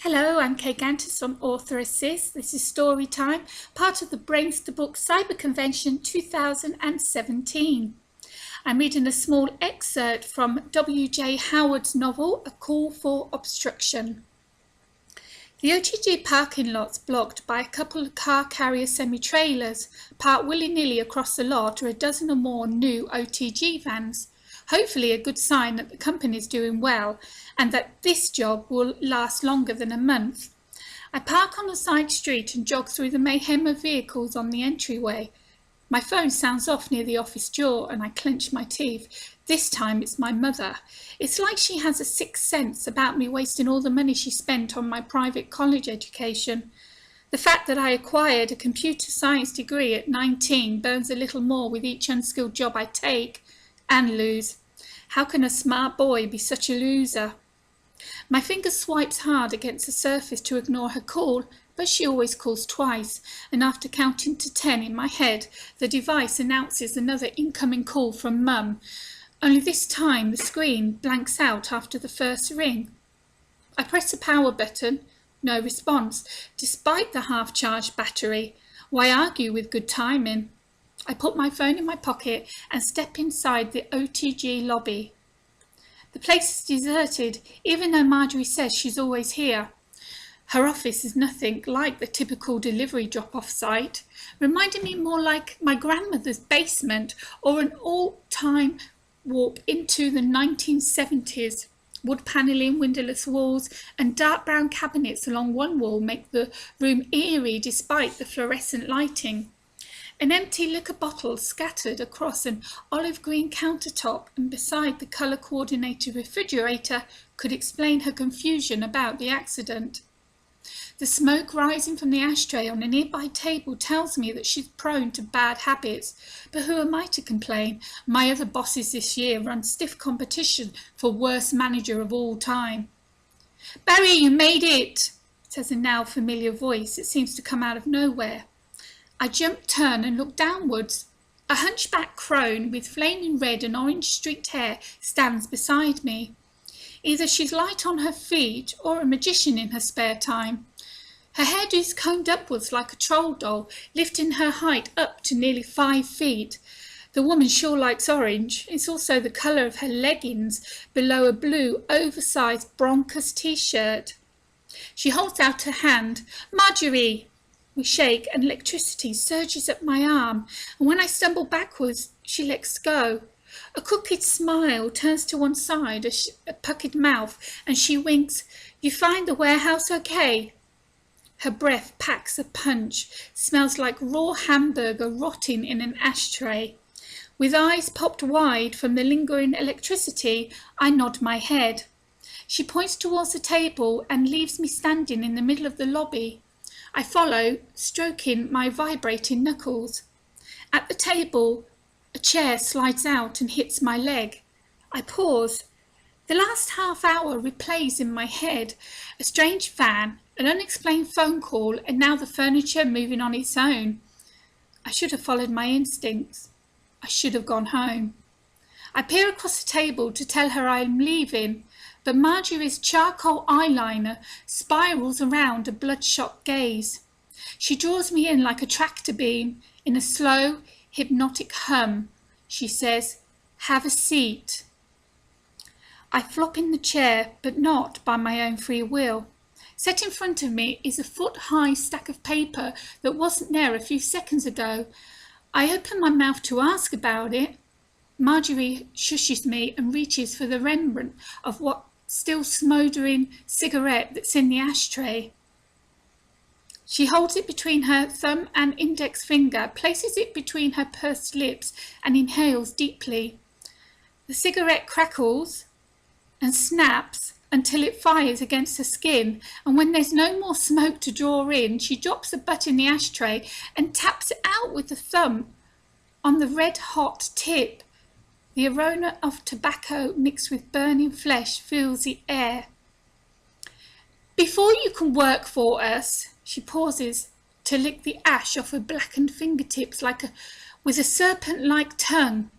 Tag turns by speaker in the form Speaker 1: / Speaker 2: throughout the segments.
Speaker 1: Hello, I'm KKantas from Author Assist. This is Story Time, part of the Brains to Book Cyber Convention 2017. I'm reading a small excerpt from W.J. Howard's novel, A Call for Obstruction. The OTG parking lot's blocked by a couple of car carrier semi-trailers parked willy-nilly across the lot are a dozen or more new OTG vans. Hopefully a good sign that the company is doing well and that this job will last longer than a month. I park on a side street and jog through the mayhem of vehicles on the entryway. My phone sounds off near the office door and I clench my teeth. This time it's my mother. It's like she has a sixth sense about me wasting all the money she spent on my private college education. The fact that I acquired a computer science degree at 19 burns a little more with each unskilled job I take and lose. How can a smart boy be such a loser? My finger swipes hard against the surface to ignore her call, but she always calls twice, and after counting to 10 in my head, the device announces another incoming call from Mum. Only this time the screen blanks out after the first ring. I press the power button. No response, despite the half-charged battery. Why argue with good timing? I put my phone in my pocket and step inside the OTG lobby. The place is deserted, even though Marjorie says she's always here. Her office is nothing like the typical delivery drop-off site, reminding me more like my grandmother's basement or an all-time warp into the 1970s. Wood panelling, windowless walls and dark brown cabinets along one wall make the room eerie despite the fluorescent lighting. An empty liquor bottle scattered across an olive green countertop and beside the colour-coordinated refrigerator could explain her confusion about the accident. The smoke rising from the ashtray on a nearby table tells me that she's prone to bad habits, but who am I to complain? My other bosses this year run stiff competition for worst manager of all time. "Barry, you made it," says a now familiar voice that seems to come out of nowhere. I jump, turn and look downwards. A hunchback crone with flaming red and orange streaked hair stands beside me. Either she's light on her feet or a magician in her spare time. Her hairdo is combed upwards like a troll doll, lifting her height up to nearly 5 feet. The woman sure likes orange. It's also the colour of her leggings below a blue oversized Broncos t-shirt. She holds out her hand. "Marjorie!" We shake and electricity surges up my arm, and when I stumble backwards, she lets go. A crooked smile turns to one side, a puckered mouth, and she winks. "You find the warehouse okay?" Her breath packs a punch, smells like raw hamburger rotting in an ashtray. With eyes popped wide from the lingering electricity, I nod my head. She points towards the table and leaves me standing in the middle of the lobby. I follow, stroking my vibrating knuckles. At the table, a chair slides out and hits my leg. I pause. The last half hour replays in my head. A strange fan, an unexplained phone call, and now the furniture moving on its own. I should have followed my instincts. I should have gone home. I peer across the table to tell her I am leaving, but Marjorie's charcoal eyeliner spirals around a bloodshot gaze. She draws me in like a tractor beam. In a slow, hypnotic hum, she says, "Have a seat." I flop in the chair, but not by my own free will. Set in front of me is a foot-high stack of paper that wasn't there a few seconds ago. I open my mouth to ask about it. Marjorie shushes me and reaches for the remnant of what still smouldering cigarette that's in the ashtray. She holds it between her thumb and index finger, places it between her pursed lips and inhales deeply. The cigarette crackles and snaps until it fires against her skin, and when there's no more smoke to draw in, she drops the butt in the ashtray and taps it out with the thumb on the red-hot tip. The aroma of tobacco mixed with burning flesh fills the air. "Before you can work for us," she pauses to lick the ash off her blackened fingertips with a serpent-like tongue,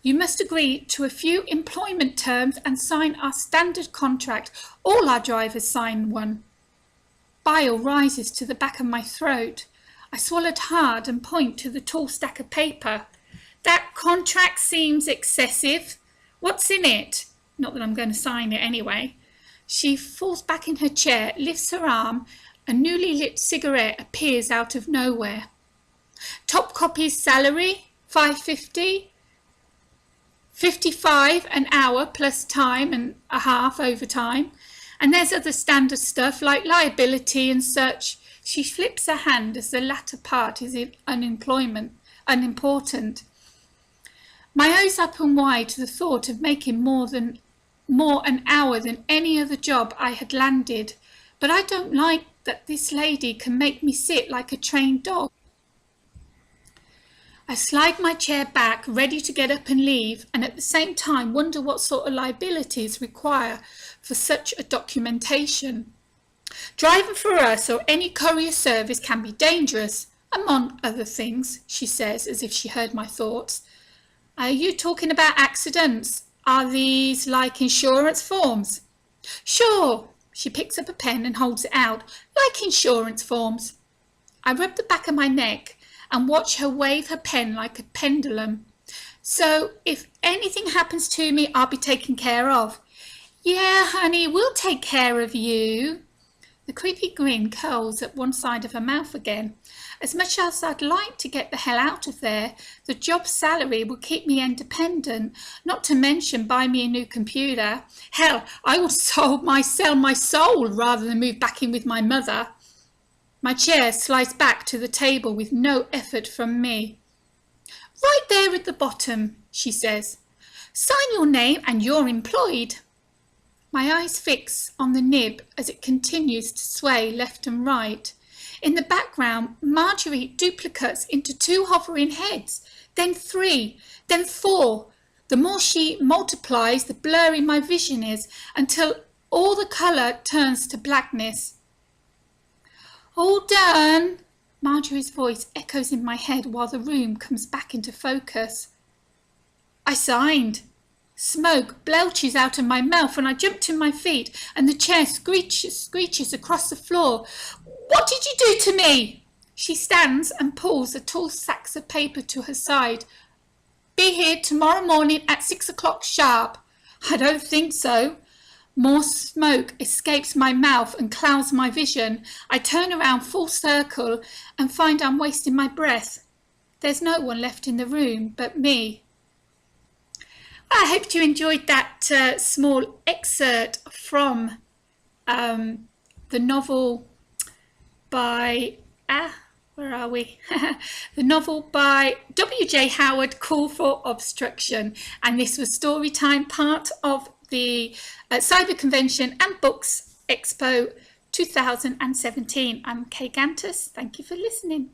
Speaker 1: "you must agree to a few employment terms and sign our standard contract. All our drivers sign one." Bile rises to the back of my throat. I swallowed hard and point to the tall stack of paper. That contract seems excessive. What's in it? Not that I'm going to sign it anyway. She falls back in her chair, lifts her arm. A newly lit cigarette appears out of nowhere. Top copy's salary, $5.50. 55 an hour plus time and a half overtime. And there's other standard stuff like liability and such. She flips her hand as the latter part is unimportant. My eyes open wide to the thought of making more an hour than any other job I had landed. But I don't like that this lady can make me sit like a trained dog. I slide my chair back, ready to get up and leave, and at the same time wonder what sort of liabilities require for such a documentation. Driving for us or any courier service can be dangerous, among other things, she says, as if she heard my thoughts. Are you talking about accidents? Are these like insurance forms? Sure. She picks up a pen and holds it out, like insurance forms. I rub the back of my neck and watch her wave her pen like a pendulum. So if anything happens to me, I'll be taken care of. Yeah, honey, we'll take care of you. The creepy grin curls at one side of her mouth again. As much as I'd like to get the hell out of there, the job salary will keep me independent, not to mention buy me a new computer. Hell, I would sell my soul rather than move back in with my mother. My chair slides back to the table with no effort from me. Right there at the bottom, she says. Sign your name and you're employed. My eyes fix on the nib as it continues to sway left and right. In the background, Marjorie duplicates into 2 hovering heads, then 3, then 4. The more she multiplies, the blurry my vision is, until all the colour turns to blackness. All done, Marjorie's voice echoes in my head while the room comes back into focus. I signed. Smoke belches out of my mouth and I jump to my feet and the chair screeches across the floor. What did you do to me? She stands and pulls the tall sacks of paper to her side. Be here tomorrow morning at 6 o'clock sharp. I don't think so. More smoke escapes my mouth and clouds my vision. I turn around full circle and find I'm wasting my breath. There's no one left in the room but me. I hope you enjoyed that small excerpt from the novel by, where are we? The novel by W.J. Howard, Call for Obstruction. And this was Storytime, part of the Cyber Convention and Books Expo 2017. I'm KKantas. Thank you for listening.